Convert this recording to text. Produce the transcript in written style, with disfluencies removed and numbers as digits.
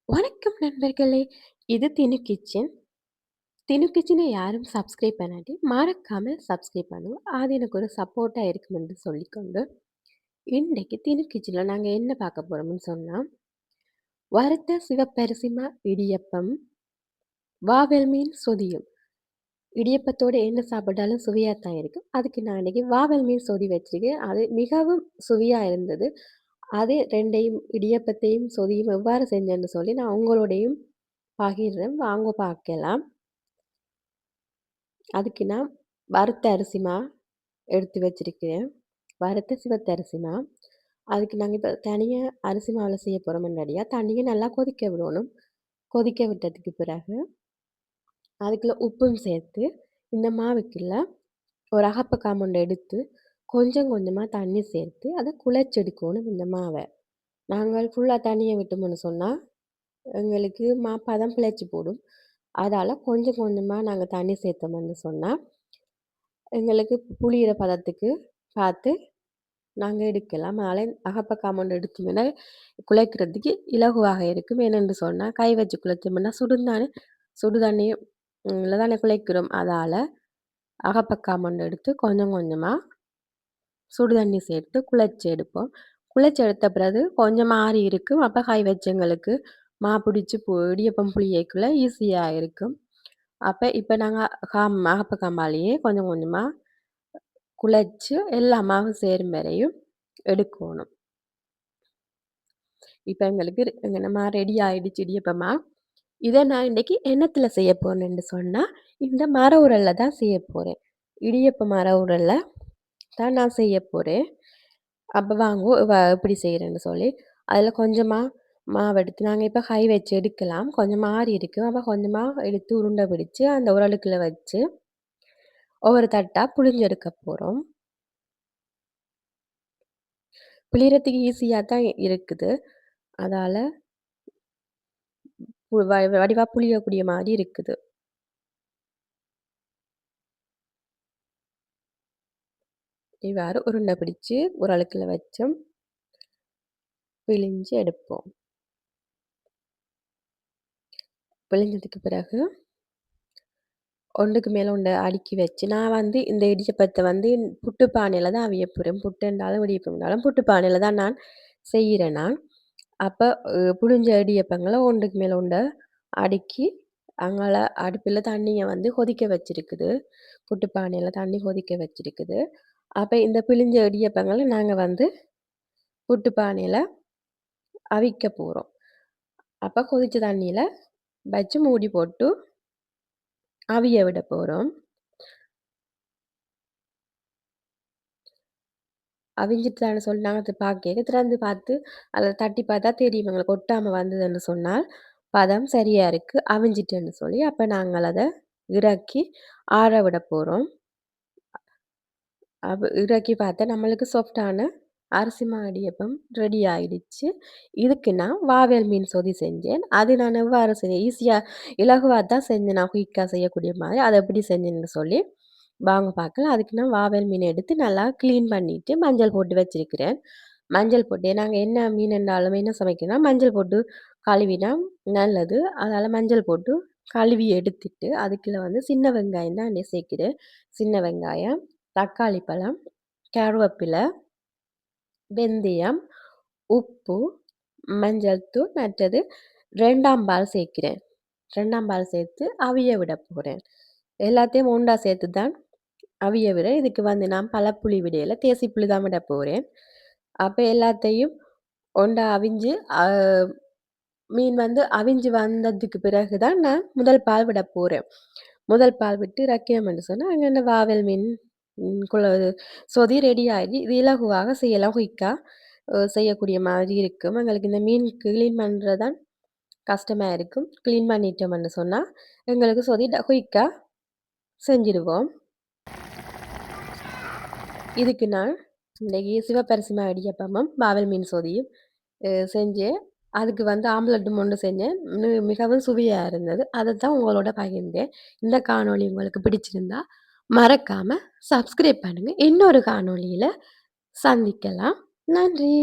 வணக்கம் நண்பர்களே! இது தினு கிச்சன். தினு கிச்சனை யாரும் சப்ஸ்கிரைப் பண்ணாட்டி, மறக்காம சப்ஸ்கிரைப் பண்ணுங்க. அது எனக்கு ஒரு சப்போர்ட்டா இருக்கும் என்று சொல்லிக்கொண்டு, இன்றைக்கு தினு கிச்சன்ல நாங்க என்ன பார்க்க போறோம்னு சொன்னா, வறுத்த சிவப்பரிசி இடியப்பம், வாவல் மீன் சொதியும். இடியப்பத்தோட என்ன சாப்பிட்டாலும் சுவையா தான் இருக்கும். அதுக்கு நான் இன்னைக்கு வாவல் மீன் சொதி வச்சிருக்கேன். அது மிகவும் சுவையா இருந்தது. அது 2யும் இடியப்பத்தையும், சொதியும் எவ்வாறு செஞ்சேன்னு சொல்லி நான் உங்களோடையும் பகிர்றேன். வாங்க பார்க்கலாம். அதுக்கு நான் வறுத்த அரிசி எடுத்து வச்சிருக்கிறேன். வறுத்த சிவத்த அரிசி அதுக்கு நாங்க இப்ப தனியா அரிசி மாவுல செய்ய போறோம் முன்னாடியா, தண்ணிய நல்லா கொதிக்க விடணும். கொதிக்க விட்டதுக்கு பிறகு, அதுக்குள்ள உப்பும் சேர்த்து, இந்த மாவுக்குள்ள ஒரு அகப்பக்காமொண்டு எடுத்து, கொஞ்சம் கொஞ்சமா தண்ணி சேர்த்து, அத குழச்செடுக்கணும் இந்த மாவ. நாங்கள் ஃபுல்லா தண்ணிய விட்டோம்னு சொன்னா, எங்களுக்கு பதம் பிழைச்சு போடும். அதால கொஞ்சம் கொஞ்சமா நாங்க தண்ணி சேர்த்தோம்னு சொன்னா, எங்களுக்கு புளியிற பதத்துக்கு பார்த்து நாங்க எடுக்கலாம். அதனால அகப்பக்காமொண்டு எடுத்தோம்னா, குழைக்கிறதுக்கு இலகுவாக இருக்கும். ஏனென்று சொன்னா, கை வச்சு குழைச்சோம்னா சுடுந்தானே சுடு தண்ணி ல தானே குழைக்கிறோம். அதால அகப்பக்காமொண்டு எடுத்து கொஞ்சம் கொஞ்சமா சுடு தண்ணி சேர்த்து குழச்சி எடுப்போம். குழச்சி எடுத்த பிறகு கொஞ்சம் ஆறி இருக்கும். அப்ப கை வச்சு எங்களுக்கு பிடிச்சு இடியப்பம் புளியைக்குள்ள ஈஸியா இருக்கும். அப்ப இப்ப நாங்க அகப்பக்காம்பாலேயே கொஞ்சம் கொஞ்சமா குழச்சு எல்லா மாவும் சேரும் வரையும் எடுக்கணும். இப்ப எங்களுக்கு நம்ம ரெடி ஆயிடுச்சு இடியப்பமா. இத நான் இன்னைக்கு எண்ணத்துல செய்ய போறேன்னு சொன்னா, இந்த மர உரல்ல தான் செய்ய போறேன். இடியப்ப மர உரல்ல தான் நான் செய்ய போறேன். அப்ப வாங்கோ எப்படி செய்றேன்னு சொல்லி, அதுல கொஞ்சமா மாவு எடுத்து நாங்க இப்ப கை வச்சு எடுக்கலாம். கொஞ்சம் மாறி இருக்கு. அப்ப கொஞ்சமா எடுத்து உருண்டை பிடிச்சு அந்த உரலுக்குள்ள வச்சு, ஒவ்வொரு தட்டா புழிஞ்சு எடுக்க போறோம். புளியறதுக்கு ஈஸியா தான் இருக்குது. அதால வடிவா புளியக்கூடிய மாரி இருக்குது. இவ்வாறு உருண்டை பிடிச்சு உரலுக்குள்ள வச்சு பிழிஞ்சு எடுப்போம். பிழிஞ்சதுக்கு பிறகு ஒன்றுக்கு மேல ஒன்று அடுக்கி வச்சு நான் வந்து இந்த இடியப்பத்தை வந்து புட்டு பானையில தான் அவிய போறேன். புட்டுண்டாலும் இடியப்பம்னாலும் புட்டு பானையில தான் நான் செய்கிறேன் நான். அப்ப புழிஞ்ச இடியப்பங்கள ஒன்றுக்கு மேல ஒன்று அடுக்கி அங்கால அடுப்புல தண்ணிய வந்து கொதிக்க வச்சிருக்குது. புட்டு பானையில தண்ணி கொதிக்க வச்சிருக்குது. அப்ப இந்த பிழிஞ்ச இடியப்பங்கள நாங்க வந்து புட்டு பானையில அவிக்க போறோம். அப்ப கொதிச்ச தண்ணியில வச்சு மூடி போட்டு அவிய விட போறோம். அவிஞ்சிட்டுதான்னு சொல்லி நாங்க பார்க்கையில திறந்து பார்த்து அதில தட்டி பார்த்தா தெரியும் எங்களுக்கு ஒட்டாம வந்ததுன்னு சொன்னால், பதம் சரியா இருக்கு. அவிஞ்சிட்டுன்னு சொல்லி அப்ப நாங்கள் அத இறக்கி ஆற விட போறோம். இறக்கி பார்த்தா நம்மளுக்கு சாஃப்ட்டான அரிசி மா இடியப்பம் ரெடி ஆயிடுச்சு. இதுக்கு நான் வாவல் மீன் சொதி செஞ்சேன். அது நான் எவ்வாறு செஞ்சேன் ஈஸியா இலகுவா தான் செஞ்சேன். நான் குயிக்கா செய்யக்கூடிய மாரி. அத எப்படி செஞ்சேன்னு சொல்லி வாங்க பார்க்கலாம். அதுக்கு நான் வாவல் மீன் எடுத்து நல்லா கிளீன் பண்ணிட்டு மஞ்சள் போட்டு வச்சிருக்கிறேன். மஞ்சள் போட்டு நாங்க என்ன மீன் என்றாலும் என்ன சமைக்கணும்னா, மஞ்சள் போட்டு கழுவினா நல்லது. அதனால மஞ்சள் போட்டு கழுவி எடுத்துட்டு, அதுக்குள்ள வந்து சின்ன வெங்காயம் தான் சேர்க்கிறேன். சின்ன வெங்காயம், தக்காளி பழம், கருவேப்பிலை, வெந்தயம், உப்பு, மஞ்சள் தூள் மற்றது 2ஆம் பால் சேர்க்கிறேன். 2ஆம் பால் சேர்த்து அவிய விட போறேன். எல்லாத்தையும் ஒன்றா சேர்த்து தான் அவிய விட இதுக்கு வந்து நான் பழப்புளி விடையில தேசி புளி தான் விட போறேன். அப்ப எல்லாத்தையும் ஒன்றா அவிஞ்சு மீன் வந்து அவிஞ்சு வந்ததுக்கு பிறகு தான் நான் முதல் பால் விட போறேன். முதல் பால் விட்டு இறக்கினோம்னு சொன்னா, அங்க இந்த வாவல் மீன் குழ சொதி ரெடி ஆகி இது இலகுவாக செய்யலாம் குயிக்கா செய்யக்கூடிய மாதிரி இருக்கும். எங்களுக்கு இந்த மீன் கிளீன் பண்றது தான் கஷ்டமா இருக்கும். கிளீன் பண்ணிட்டோம்னு சொன்னா, எங்களுக்கு சொதி குயிக்கா செஞ்சுடுவோம். இதுக்கு நான் இன்னைக்கு சிவப்பரிசி மா இடியப்பமும், வாவல் மீன் சொதியும் செஞ்சேன். அதுக்கு வந்து ஆம்லெட்டும் ஒண்ணு செஞ்சேன். மிகவும் சுவையா இருந்தது. அதத்தான் உங்களோட பகிர்ந்தேன். இந்த காணொளி உங்களுக்கு பிடிச்சிருந்தா, மறக்காம சப்ஸ்கிரைப் பண்ணுங்க. இன்னொரு காணொளியில சந்திக்கலாம். நன்றி.